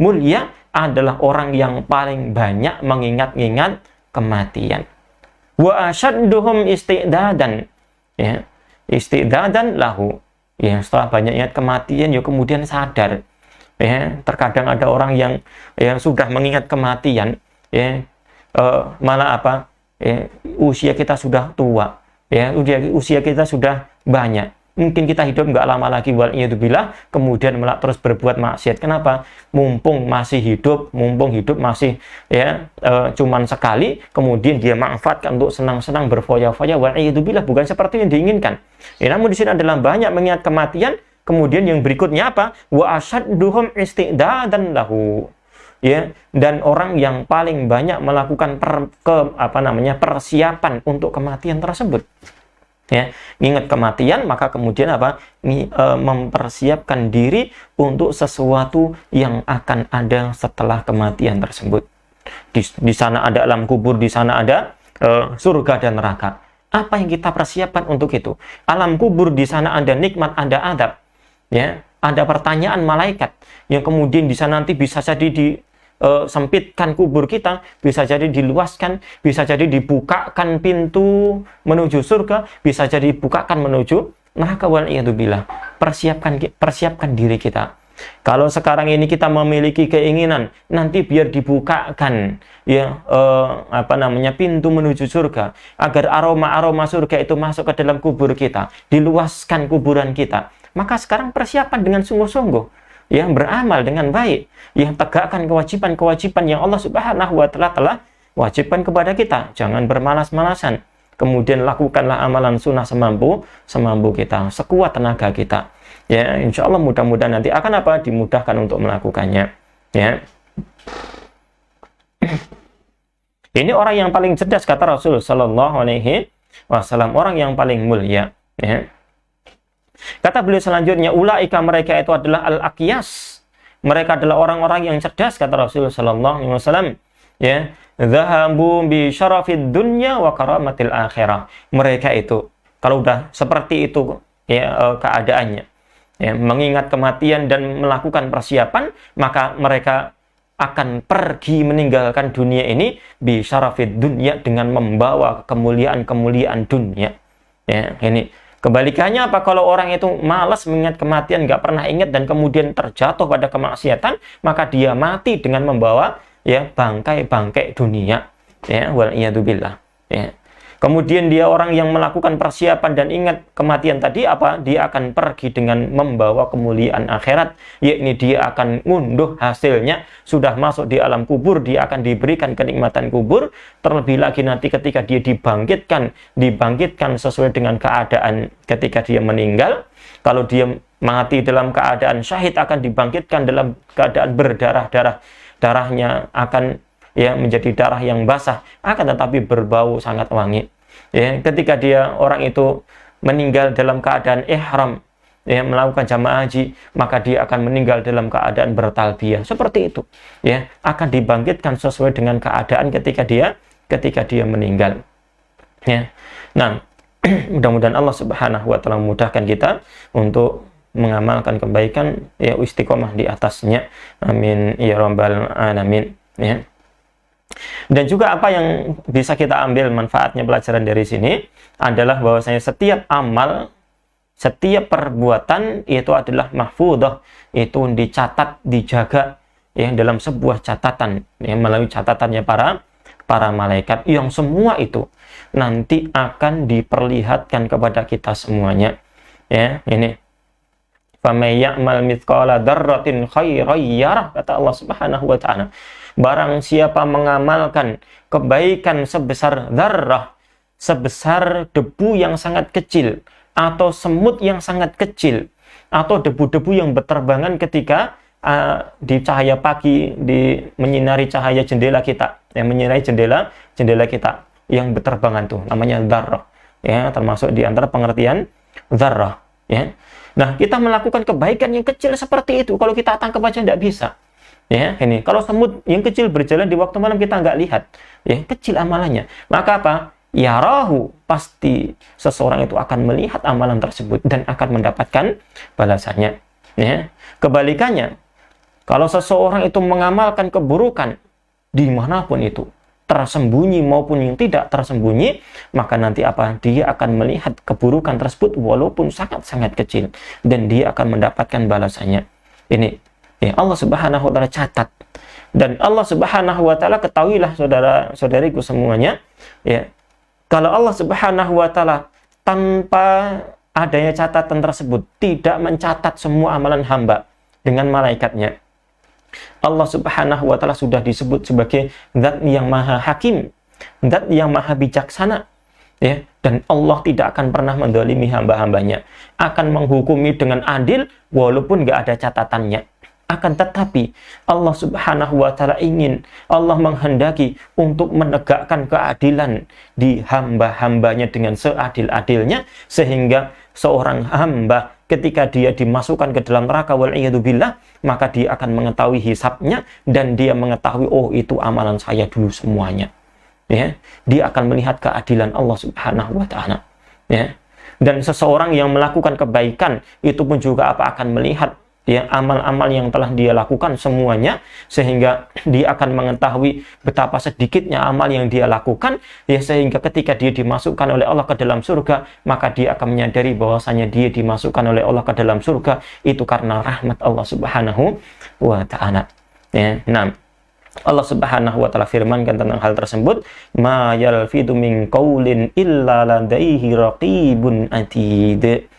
mulia adalah orang yang paling banyak mengingat-ingat kematian. Wa asyadduhum isti'dadan, ya, isti'dadan lahu. Ya, setelah banyak ingat kematian, ya kemudian sadar. Ya, terkadang ada orang yang sudah mengingat kematian, ya, malah apa? Ya, usia kita sudah tua, ya, usia kita sudah banyak. Mungkin kita hidup nggak lama lagi, waliyadzubillah, kemudian malah terus berbuat maksiat. Kenapa? Mumpung masih hidup, masih ya cuman sekali, kemudian dia manfaatkan untuk senang-senang berfoya-foya, waliyadzubillah, bukan seperti yang diinginkan. Ya, namun di sini adalah banyak mengingat kematian, kemudian yang berikutnya apa? Wa asyadduhum isti'dadan lahu. Ya, dan orang yang paling banyak melakukan persiapan untuk kematian tersebut. Ya, ingat kematian, maka kemudian apa? Mempersiapkan diri untuk sesuatu yang akan ada setelah kematian tersebut. Di sana ada alam kubur, di sana ada surga dan neraka. Apa yang kita persiapkan untuk itu? Alam kubur, di sana ada nikmat, ada adab. Ya, ada pertanyaan malaikat yang kemudian di sana nanti bisa jadi sempitkan kubur kita, bisa jadi diluaskan, bisa jadi dibukakan pintu menuju surga, bisa jadi dibukakan menuju neraka, waliyadzubillah. Persiapkan diri kita. Kalau sekarang ini kita memiliki keinginan nanti biar dibukakan ya pintu menuju surga, agar aroma surga itu masuk ke dalam kubur kita, diluaskan kuburan kita, maka sekarang persiapan dengan sungguh-sungguh. Ya, beramal dengan baik, yang tegakkan kewajiban-kewajiban yang Allah Subhanahu wa taala telah wajibkan kepada kita. Jangan bermalas-malasan. Kemudian lakukanlah amalan sunnah semampu kita, sekuat tenaga kita. Ya, insya Allah mudah-mudahan nanti akan dimudahkan untuk melakukannya. Ya. Ini orang yang paling cerdas, kata Rasul sallallahu alaihi wasallam, orang yang paling mulia. Ya. Kata beliau selanjutnya, ulaika, mereka itu adalah al-aqyas. Mereka adalah orang-orang yang cerdas, kata Rasul sallallahu alaihi wasallam. Ya, zahabu bi syarafid dunya wa karamatil akhirah. Mereka itu kalau udah seperti itu ya keadaannya, ya, mengingat kematian dan melakukan persiapan, maka mereka akan pergi meninggalkan dunia ini bi syarafid dunya, dengan membawa kemuliaan-kemuliaan dunia. Ya, ini kebalikannya apa? Kalau orang itu malas mengingat kematian, nggak pernah ingat, dan kemudian terjatuh pada kemaksiatan, maka dia mati dengan membawa ya bangkai-bangkai dunia. ya, wal iyadzubillah, ya. Kemudian dia orang yang melakukan persiapan dan ingat kematian tadi apa? Dia akan pergi dengan membawa kemuliaan akhirat, yakni dia akan ngunduh hasilnya, sudah masuk di alam kubur, dia akan diberikan kenikmatan kubur, terlebih lagi nanti ketika dia dibangkitkan sesuai dengan keadaan ketika dia meninggal. Kalau dia mati dalam keadaan syahid akan dibangkitkan dalam keadaan berdarah-darah, darahnya akan ya menjadi darah yang basah, akan tetapi berbau sangat wangi. Ya, ketika dia orang itu meninggal dalam keadaan ihram, ya, melakukan jamaah haji, maka dia akan meninggal dalam keadaan bertalbiyah. Seperti itu, ya, akan dibangkitkan sesuai dengan keadaan ketika dia meninggal. Ya. Nah, mudah-mudahan Allah Subhanahu wa taala memudahkan kita untuk mengamalkan kebaikan, ya, istiqomah di atasnya. Amin ya rabbal alamin, ya. Dan juga apa yang bisa kita ambil manfaatnya, pelajaran dari sini adalah bahwasanya setiap amal, setiap perbuatan itu adalah mahfudhah, itu dicatat, dijaga, ya, dalam sebuah catatan, ya, melalui catatannya para malaikat, yang semua itu nanti akan diperlihatkan kepada kita semuanya, ya. Ini faman ya'mal mithqala dzarratin khairan yarah, kata Allah Subhanahu wa taala. Barang siapa mengamalkan kebaikan sebesar dzarrah, sebesar debu yang sangat kecil, atau semut yang sangat kecil, atau debu-debu yang berterbangan ketika di cahaya pagi, menyinari cahaya jendela kita, yang menyinari jendela kita, yang berterbangan tuh namanya dzarrah, ya, termasuk di antara pengertian dzarrah, ya. Nah, kita melakukan kebaikan yang kecil seperti itu, kalau kita tangkap aja tidak bisa. Ya, ini kalau semut yang kecil berjalan di waktu malam kita nggak lihat, ya, kecil amalannya. Maka apa? Yarahu, pasti seseorang itu akan melihat amalan tersebut dan akan mendapatkan balasannya. Ya, kebalikannya, kalau seseorang itu mengamalkan keburukan dimanapun itu, tersembunyi maupun yang tidak tersembunyi, maka nanti apa? Dia akan melihat keburukan tersebut walaupun sangat-sangat kecil dan dia akan mendapatkan balasannya. Ini, ya, Allah Subhanahu wa taala catat. Dan Allah Subhanahu wa taala, ketahuilah saudara-saudariku semuanya, ya, kalau Allah Subhanahu wa taala tanpa adanya catatan tersebut tidak mencatat semua amalan hamba dengan malaikatnya, Allah Subhanahu wa taala sudah disebut sebagai zat yang maha hakim, zat yang maha bijaksana, ya, dan Allah tidak akan pernah mendolimi hamba-hambanya, akan menghukumi dengan adil walaupun nggak ada catatannya. Akan tetapi Allah Subhanahu wa taala Allah menghendaki untuk menegakkan keadilan di hamba-hambanya dengan seadil-adilnya, sehingga seorang hamba ketika dia dimasukkan ke dalam neraka wal iyadzubillah, maka dia akan mengetahui hisabnya dan dia mengetahui, oh, itu amalan saya dulu semuanya. Ya, dia akan melihat keadilan Allah Subhanahu wa taala. Ya. Dan seseorang yang melakukan kebaikan itu pun juga akan melihat, ya, amal-amal yang telah dia lakukan semuanya, sehingga dia akan mengetahui betapa sedikitnya amal yang dia lakukan, ya, sehingga ketika dia dimasukkan oleh Allah ke dalam surga, maka dia akan menyadari bahwasanya dia dimasukkan oleh Allah ke dalam surga itu karena rahmat Allah Subhanahu wa taala. Ya, nah, Allah Subhanahu wa taala firmankan tentang hal tersebut, ma yalfidu min qaulin illa ladaihi raqibun atid.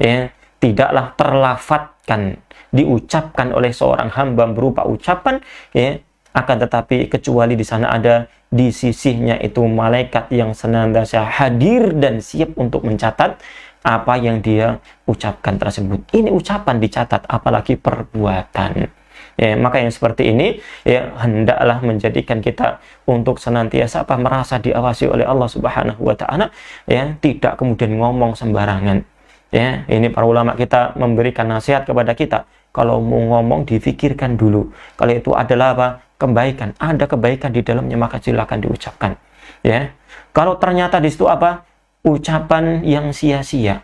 Ya, tidaklah terlafadzkan, diucapkan oleh seorang hamba berupa ucapan, ya, akan tetapi kecuali di sana ada di sisinya itu malaikat yang senantiasa hadir dan siap untuk mencatat apa yang dia ucapkan tersebut. Ini ucapan dicatat, apalagi perbuatan. Ya, maka yang seperti ini, ya, hendaklah menjadikan kita untuk senantiasa merasa diawasi oleh Allah Subhanahu wa taala, ya, tidak kemudian ngomong sembarangan. Ya, ini para ulama kita memberikan nasihat kepada kita, kalau mau ngomong difikirkan dulu. Kalau itu adalah apa? Kebaikan, ada kebaikan di dalamnya, maka silakan diucapkan. Ya, kalau ternyata di situ apa? Ucapan yang sia-sia,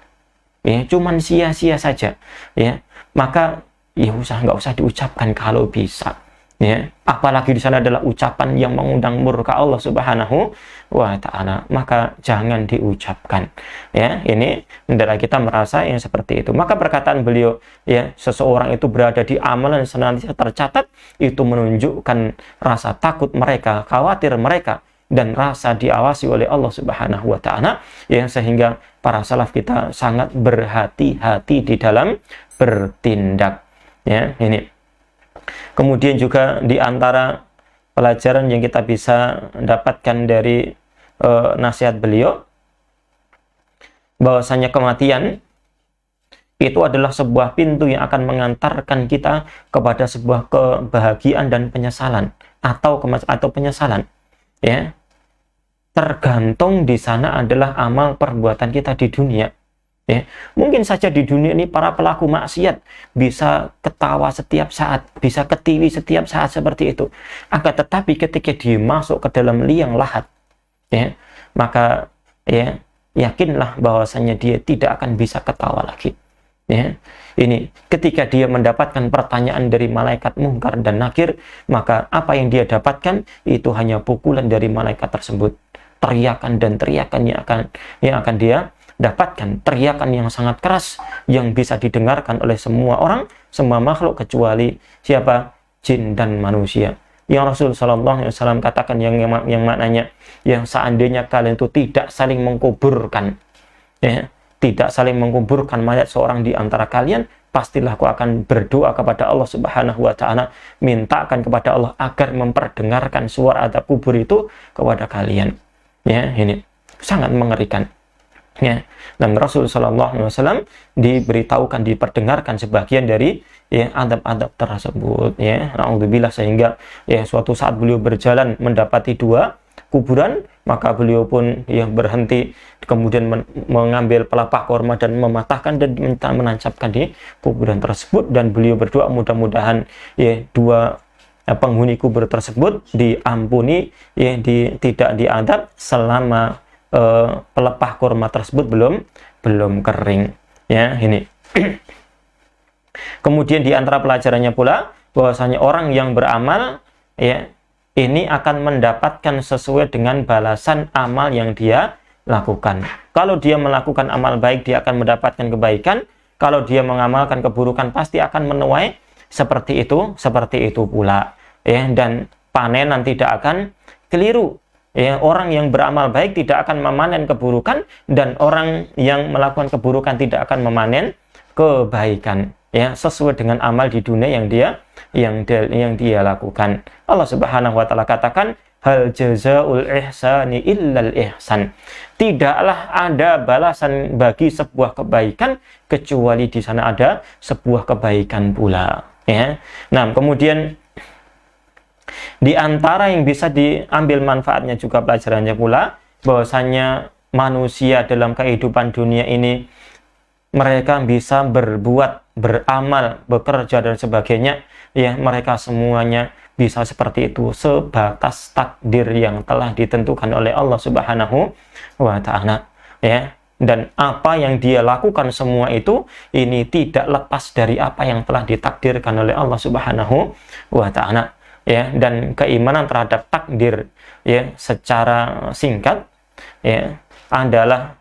ya, cuman sia-sia saja, ya, maka ya nggak usah diucapkan kalau bisa, ya, apalagi di sana adalah ucapan yang mengundang murka Allah Subhanahu wa taala, maka jangan diucapkan. Ya, ini hendaklah kita merasa yang seperti itu. Maka perkataan beliau, ya, seseorang itu berada di amalan senantiasa tercatat, itu menunjukkan rasa takut mereka, khawatir mereka, dan rasa diawasi oleh Allah Subhanahu wa taala, ya, sehingga para salaf kita sangat berhati-hati di dalam bertindak, ya. Ini kemudian juga di antara pelajaran yang kita bisa dapatkan dari nasihat beliau, bahwasanya kematian itu adalah sebuah pintu yang akan mengantarkan kita kepada sebuah kebahagiaan dan penyesalan atau penyesalan, ya. Tergantung di sana adalah amal perbuatan kita di dunia, ya. Mungkin saja di dunia ini para pelaku maksiat bisa ketawa setiap saat, bisa ketiwi setiap saat seperti itu. Akan tetapi ketika dia masuk ke dalam liang lahat, ya, maka, ya, yakinlah bahwasanya dia tidak akan bisa ketawa lagi. Ya, ini ketika dia mendapatkan pertanyaan dari malaikat Munkar dan Nakir, maka apa yang dia dapatkan itu hanya pukulan dari malaikat tersebut. Teriakan dan teriakan yang akan dia dapatkan, teriakan yang sangat keras yang bisa didengarkan oleh semua orang, semua makhluk kecuali siapa? Jin dan manusia. Yang Rasulullah SAW katakan yang maknanya, yang seandainya kalian itu tidak saling mengkuburkan, ya, tidak saling mengkuburkan mayat seorang di antara kalian, pastilah aku akan berdoa kepada Allah Subhanahu wa taala, mintakan kepada Allah agar memperdengarkan suara azab kubur itu kepada kalian. Ya, ini sangat mengerikan. Ya, dan Rasul sallallahu alaihi wasallam diberitahukan, diperdengarkan sebagian dari, ya, adab-adab tersebut, ya. Alhamdulillah, sehingga, ya, suatu saat beliau berjalan mendapati dua kuburan, maka beliau pun, ya, berhenti, kemudian mengambil pelepah korma dan mematahkan dan menancapkan di kuburan tersebut, dan beliau berdoa mudah-mudahan, ya, dua penghuni kubur tersebut diampuni, ya, tidak diadab selama pelepah korma tersebut belum kering, ya. Ini kemudian di antara pelajarannya pula bahwasanya orang yang beramal, ya, ini akan mendapatkan sesuai dengan balasan amal yang dia lakukan. Kalau dia melakukan amal baik, dia akan mendapatkan kebaikan. Kalau dia mengamalkan keburukan, pasti akan menuai seperti itu pula, ya. Dan panenan tidak akan keliru, ya. Orang yang beramal baik tidak akan memanen keburukan, dan orang yang melakukan keburukan tidak akan memanen kebaikan, ya, sesuai dengan amal di dunia yang dia lakukan. Allah Subhanahu wa taala katakan, hal jazaul ihsani illal ihsan. Tidaklah ada balasan bagi sebuah kebaikan kecuali di sana ada sebuah kebaikan pula, ya. Nah, kemudian di antara yang bisa diambil manfaatnya juga pelajarannya pula bahwasanya manusia dalam kehidupan dunia ini, mereka bisa berbuat, beramal, bekerja dan sebagainya, ya, mereka semuanya bisa seperti itu sebatas takdir yang telah ditentukan oleh Allah Subhanahu wa taala, ya. Dan apa yang dia lakukan semua itu, ini tidak lepas dari apa yang telah ditakdirkan oleh Allah Subhanahu wa taala, ya. Dan keimanan terhadap takdir, ya, secara singkat, ya, adalah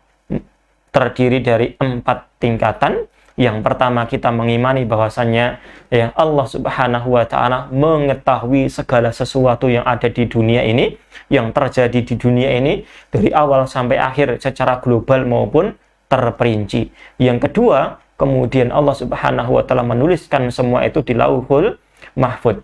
terdiri dari 4 tingkatan. Yang pertama, kita mengimani bahwasannya, ya, Allah Subhanahu wa taala mengetahui segala sesuatu yang ada di dunia ini, yang terjadi di dunia ini dari awal sampai akhir secara global maupun terperinci. Yang kedua, kemudian Allah Subhanahu wa taala menuliskan semua itu di Lauhul Mahfuz.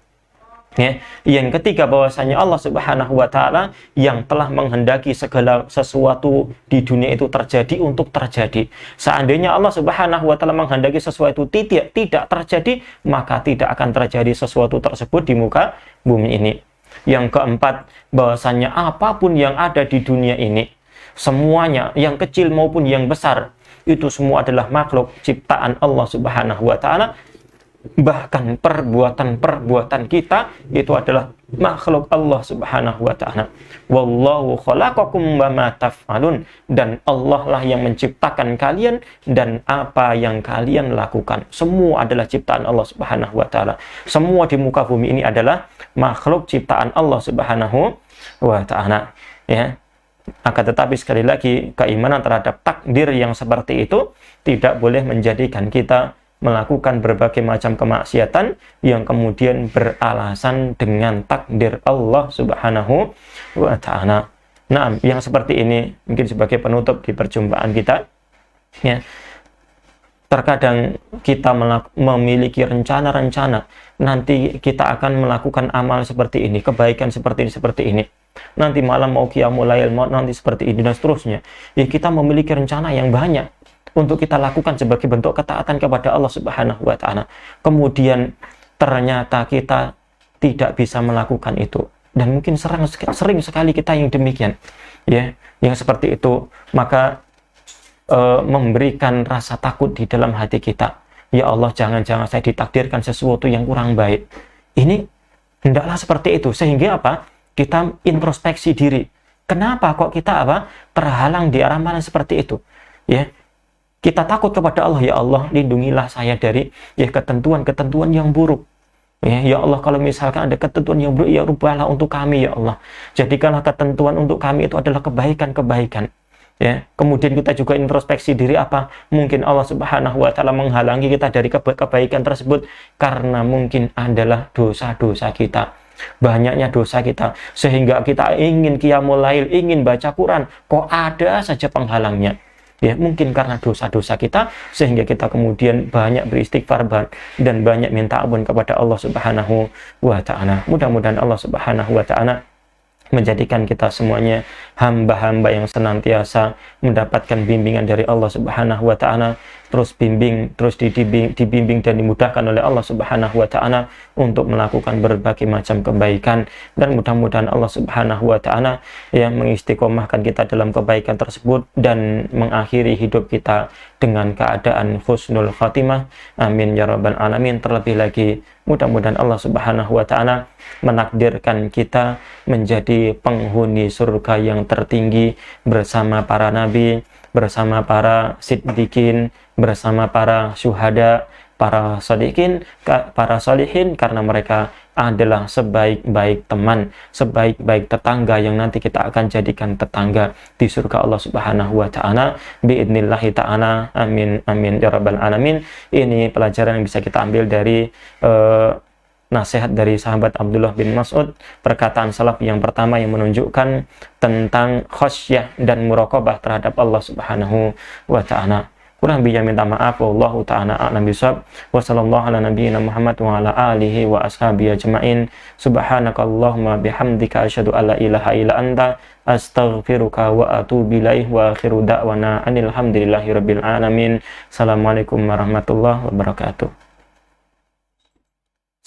Ya. Yang ketiga, bahwasanya Allah Subhanahu wa taala yang telah menghendaki segala sesuatu di dunia itu terjadi untuk terjadi. Seandainya Allah Subhanahu wa taala menghendaki sesuatu tidak terjadi, maka tidak akan terjadi sesuatu tersebut di muka bumi ini. Yang keempat, bahwasanya apapun yang ada di dunia ini, semuanya, yang kecil maupun yang besar, itu semua adalah makhluk ciptaan Allah Subhanahu wa taala. Bahkan perbuatan kita itu adalah makhluk Allah Subhanahu wa taala. Wallahu khalaqakum wa ma taf'alun, dan Allah lah yang menciptakan kalian dan apa yang kalian lakukan. Semua adalah ciptaan Allah Subhanahu wa taala. Semua di muka bumi ini adalah makhluk ciptaan Allah Subhanahu wa taala, ya. Akan tetapi sekali lagi, keimanan terhadap takdir yang seperti itu tidak boleh menjadikan kita melakukan berbagai macam kemaksiatan yang kemudian beralasan dengan takdir Allah Subhanahu wa taala. Nah, yang seperti ini mungkin sebagai penutup di perjumpaan kita, ya. Terkadang kita memiliki rencana-rencana, nanti kita akan melakukan amal seperti ini, kebaikan seperti ini. Nanti malam mau qiyamul lail, mau nanti seperti ini dan seterusnya. Ya, kita memiliki rencana yang banyak untuk kita lakukan sebagai bentuk ketaatan kepada Allah Subhanahu wa taala. Kemudian ternyata kita tidak bisa melakukan itu. Dan mungkin sering sekali kita yang demikian, ya, yang seperti itu, maka memberikan rasa takut di dalam hati kita. Ya Allah, jangan-jangan saya ditakdirkan sesuatu yang kurang baik. Ini hendaklah seperti itu, sehingga apa? Kita introspeksi diri. Kenapa kok kita terhalang di amalan seperti itu? Ya, kita takut kepada Allah. Ya Allah, lindungilah saya dari ketentuan-ketentuan yang buruk. Ya Allah, kalau misalkan ada ketentuan yang buruk, ya rubahlah untuk kami, ya Allah. Jadikanlah ketentuan untuk kami itu adalah kebaikan-kebaikan. Ya, kemudian kita juga introspeksi diri, apa mungkin Allah Subhanahu wa taala menghalangi kita dari kebaikan tersebut karena mungkin adalah dosa-dosa kita. Banyaknya dosa kita sehingga kita ingin qiyamul lail, ingin baca Quran, kok ada saja penghalangnya. Ya, mungkin karena dosa-dosa kita sehingga kita kemudian banyak beristighfar dan banyak minta ampun kepada Allah Subhanahu wa taala. Mudah-mudahan Allah Subhanahu wa taala menjadikan kita semuanya hamba-hamba yang senantiasa mendapatkan bimbingan dari Allah Subhanahu wa taala, terus dibimbing dan dimudahkan oleh Allah Subhanahu wa taala untuk melakukan berbagai macam kebaikan, dan mudah-mudahan Allah Subhanahu wa taala yang mengistiqomahkan kita dalam kebaikan tersebut dan mengakhiri hidup kita dengan keadaan husnul khatimah. Amin ya rabbal alamin. Terlebih lagi mudah-mudahan Allah Subhanahu wa taala menakdirkan kita menjadi penghuni surga yang tertinggi bersama para nabi, bersama para siddiqin, bersama para syuhada, para salihin, karena mereka adalah sebaik-baik teman, sebaik-baik tetangga yang nanti kita akan jadikan tetangga di surga Allah Subhanahu wa taala biidnillahi taala. Amin amin ya rabbal alamin. Ini pelajaran yang bisa kita ambil dari nasihat dari sahabat Abdullah bin Mas'ud, perkataan salaf yang pertama yang menunjukkan tentang khasyah dan muraqabah terhadap Allah Subhanahu wa taala. Kurang lebihnya minta maaf, wallahu ta'ala a'lam bishawab. Wa sallallahu ala nabiyyina Muhammad wa ala alihi wa ashabihi ajma'in. Subhanakallahumma bihamdika asyhadu an la ilaha illa anta astaghfiruka wa atubu ilaik. Wa akhiru da'wana anil hamdulillahi rabbil alamin. Assalamualaikum warahmatullahi wabarakatuh.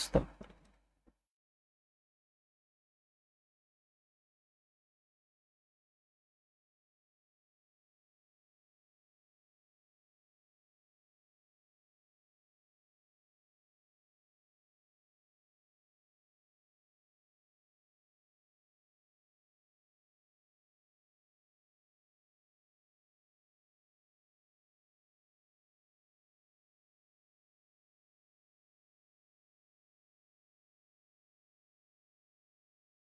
Stop.